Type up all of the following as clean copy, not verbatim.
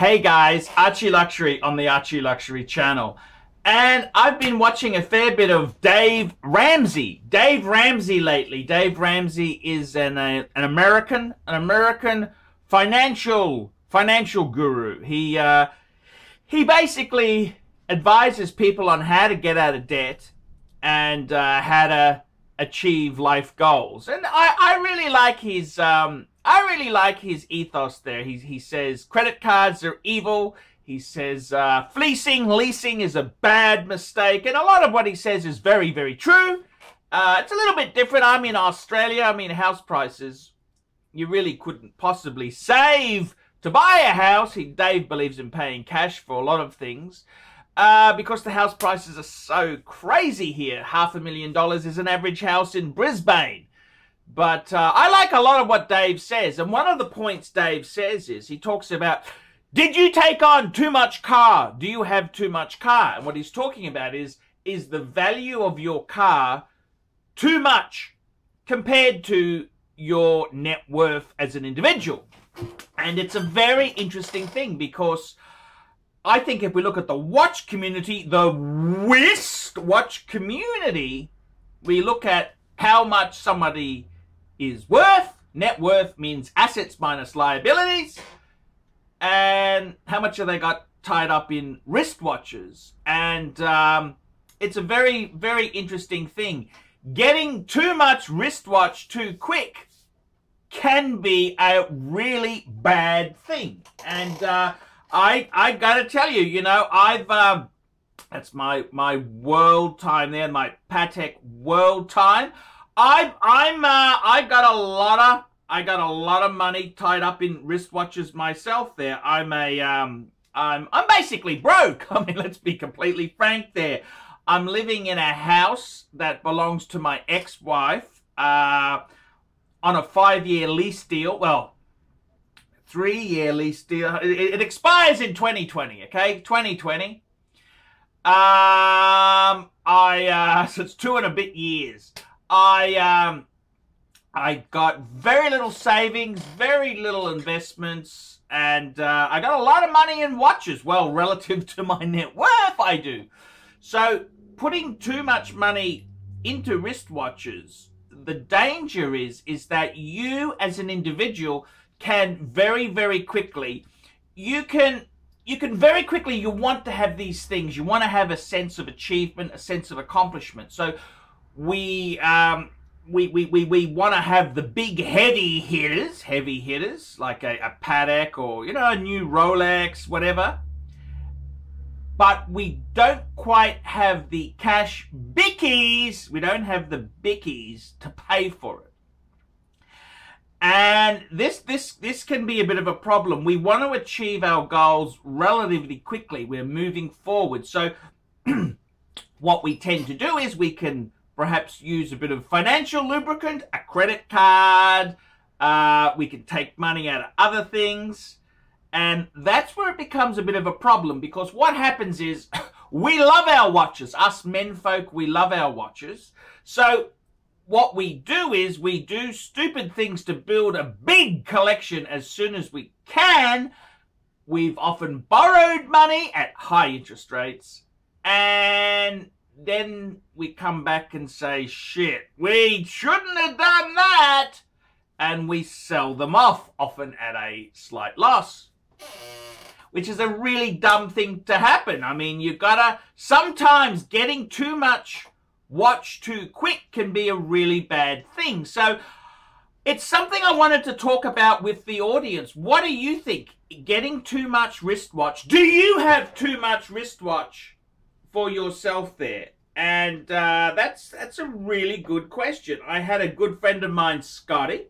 Hey guys, Archie Luxury on the Archie Luxury channel. And I've been watching a fair bit of Dave Ramsey. Dave Ramsey lately. Dave Ramsey is an American financial guru. He basically advises people on how to get out of debt and how to achieve life goals. And I really like his ethos there. He says credit cards are evil. He says leasing is a bad mistake. And a lot of what he says is very, very true. It's a little bit different. I'm in Australia. I mean, house prices, you really couldn't possibly save to buy a house. Dave believes in paying cash for a lot of things because the house prices are so crazy here. $500,000 is an average house in Brisbane. But I like a lot of what Dave says. And one of the points Dave says is he talks about, did you take on too much car? Do you have too much car? And what he's talking about is the value of your car too much compared to your net worth as an individual? And it's a very interesting thing because I think if we look at the watch community, the wristwatch community, we look at how much somebody is worth. Net worth means assets minus liabilities. And how much have they got tied up in wristwatches? And it's a very, very interesting thing. Getting too much wristwatch too quick can be a really bad thing. And I gotta tell you, you know, that's my world time there, my Patek world time. I got a lot of money tied up in wristwatches myself there. I'm basically broke. I mean, let's be completely frank there. I'm living in a house that belongs to my ex-wife on a 5-year lease deal. Well, 3-year lease deal. It expires in 2020, okay? 2020. So it's 2 and a bit years. I got very little savings, very little investments, and I got a lot of money in watches. Well, relative to my net worth, I do. So putting too much money into wristwatches, the danger is that you as an individual can very, very quickly, you want to have these things. You want to have a sense of achievement, a sense of accomplishment. So we want to have the big heavy hitters like a Patek or, you know, a new Rolex, whatever. But we don't quite have the cash bickies. We don't have the bickies to pay for it. And this can be a bit of a problem. We want to achieve our goals relatively quickly. We're moving forward. So what we tend to do is we can perhaps use a bit of financial lubricant, a credit card. We can take money out of other things. And that's where it becomes a bit of a problem, because what happens is we love our watches. Us menfolk, we love our watches. So what we do is we do stupid things to build a big collection as soon as we can. We've often borrowed money at high interest rates, and then we come back and say, shit, we shouldn't have done that, and we sell them off, often at a slight loss, which is a really dumb thing to happen. I mean, you gotta, sometimes getting too much watch too quick can be a really bad thing. So it's something I wanted to talk about with the audience. What do you think? Getting too much wristwatch. Do you have too much wristwatch for yourself there? And that's a really good question. I had a good friend of mine, Scotty,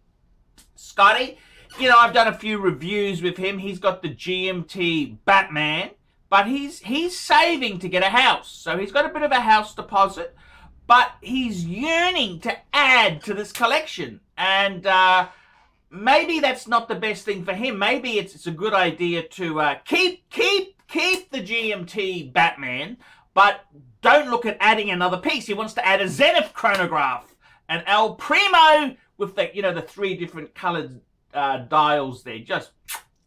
you know, I've done a few reviews with him. He's got the GMT Batman, but he's saving to get a house. So he's got a bit of a house deposit, but he's yearning to add to this collection. And maybe that's not the best thing for him. Maybe it's a good idea to keep the GMT Batman, but don't look at adding another piece. He wants to add a Zenith chronograph, an El Primo with the, you know, the 3 different colored dials there. Just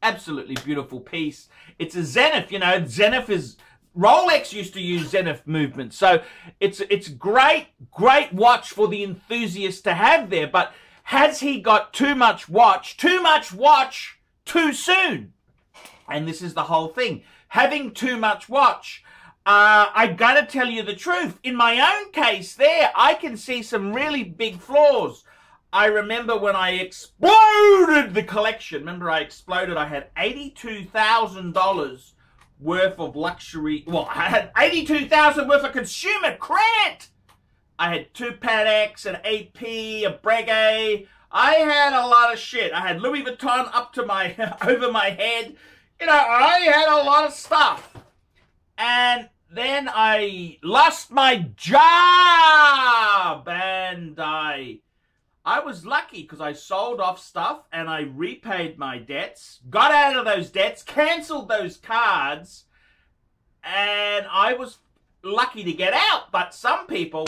Absolutely beautiful piece. It's a Zenith, you know. Zenith is... Rolex used to use Zenith movement. So it's great watch for the enthusiast to have there. But has he got too much watch too soon? And this is the whole thing. Having too much watch, I gotta tell you the truth. In my own case there, I can see some really big flaws. I remember when I exploded the collection. Remember I exploded, I had $82,000 worth of luxury. Well, I had $82,000 worth of consumer credit. I had two Pateks, an AP, a Breguet. I had a lot of shit. I had Louis Vuitton up to my over my head. You know, I had a lot of stuff. And then I lost my job, and I was lucky because I sold off stuff and I repaid my debts, got out of those debts, cancelled those cards, and I was lucky to get out. But some people,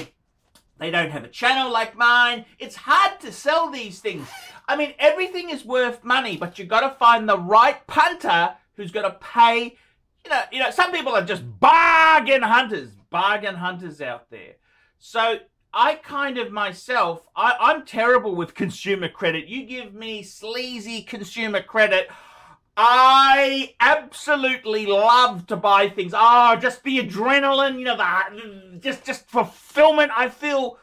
they don't have a channel like mine. It's hard to sell these things. I mean, everything is worth money, but you've got to find the right punter who's going to pay. You know, some people are just bargain hunters out there. So I kind of myself, I'm terrible with consumer credit. You give me sleazy consumer credit, I absolutely love to buy things. Oh, just the adrenaline, you know, just fulfillment. I feel,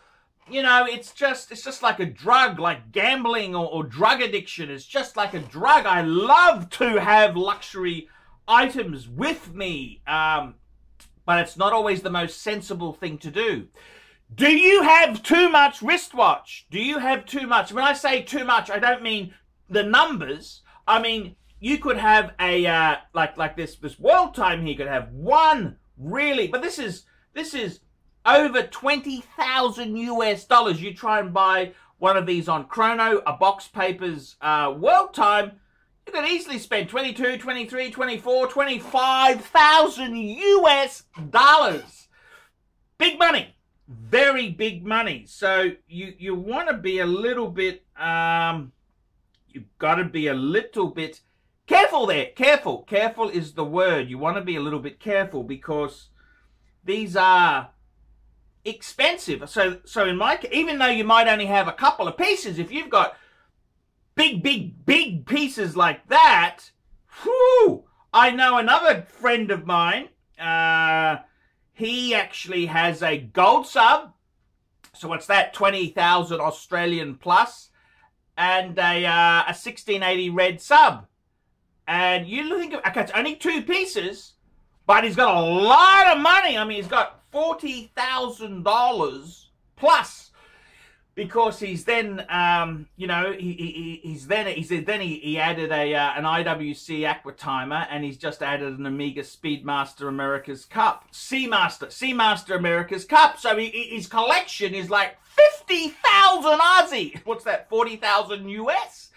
you know, it's just like a drug, like gambling or drug addiction. It's just like a drug. I love to have luxury items with me, but it's not always the most sensible thing to do. Do you have too much wristwatch? Do you have too much? When I say too much, I don't mean the numbers. I mean, you could have a, like this World Time here could have one really, but this is over 20,000 US dollars. You try and buy one of these on Chrono, a Box Papers World Time, you could easily spend 22, 23, 24, 25,000 US dollars. Big money. Very big money. So you want to be a little bit, you've got to be a little bit careful there. Careful is the word. You want to be a little bit careful because these are expensive. So in my case, even though you might only have a couple of pieces, if you've got big pieces like that, whew, I know another friend of mine, he actually has a gold sub, so what's that, 20,000 Australian plus, and a 1680 red sub. And you think of, okay, it's only two pieces, but he's got a lot of money. I mean, he's got $40,000 plus, because he's then, you know, he added an IWC Aqua Timer, and he's just added an Omega Speedmaster America's Cup, Seamaster America's Cup. So his collection is like 50,000 Aussie. What's that? 40,000 US.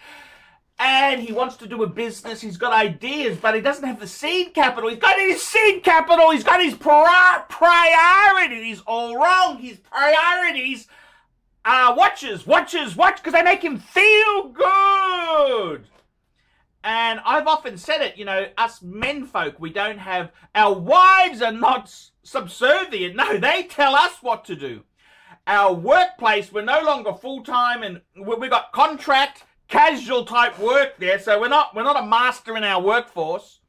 And he wants to do a business. He's got ideas, but he doesn't have the seed capital. He's got his seed capital. He's got his priorities all wrong. His priorities watches, because they make him feel good. And I've often said it, you know, us menfolk, we don't have, our wives are not subservient. No, they tell us what to do. Our workplace, we're no longer full-time, and we've got contract, casual type work there, so we're not a master in our workforce.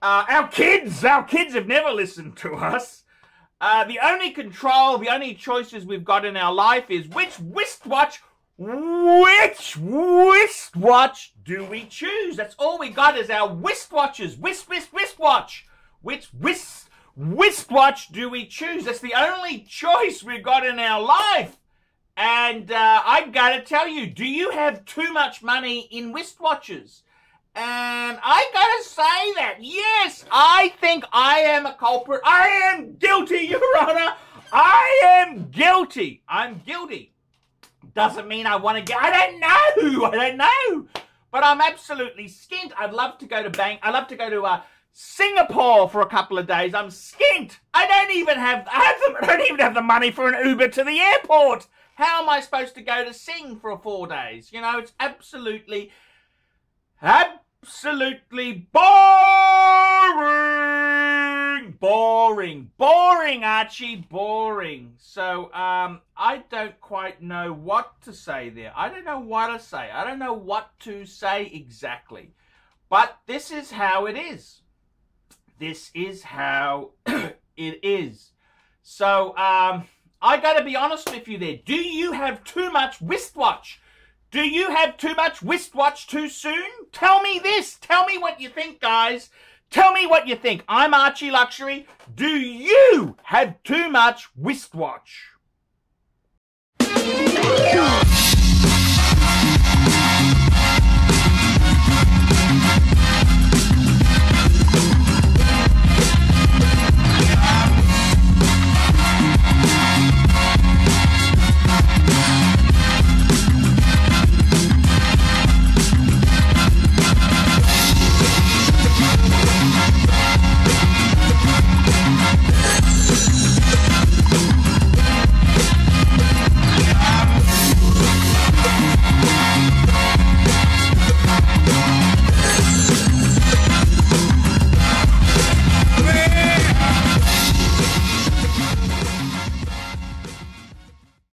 Our kids have never listened to us. The only control, the only choices we've got in our life is which wristwatch do we choose? That's all we got is our wristwatches. Wristwatch. Which wristwatch do we choose? That's the only choice we've got in our life. And I gotta tell you, do you have too much money in wristwatches? And I gotta say that, yes, I think I am a culprit. I am guilty, Your Honor. I am guilty. I'm guilty. Doesn't mean I want to get, I don't know. But I'm absolutely skint. I'd love to go to Singapore for a couple of days. I'm skint. I don't even have the money for an Uber to the airport. How am I supposed to go to Sing for 4 days? You know, it's absolutely absolutely boring. Boring, Archie, boring. So, I don't quite know what to say there. I don't know what to say. I don't know what to say exactly. But this is how it is. This is how it is. So, I gotta be honest with you there. Do you have too much wristwatch? Do you have too much wristwatch too soon? Tell me this. Tell me what you think, guys. Tell me what you think. I'm Archie Luxury. Do you have too much wristwatch?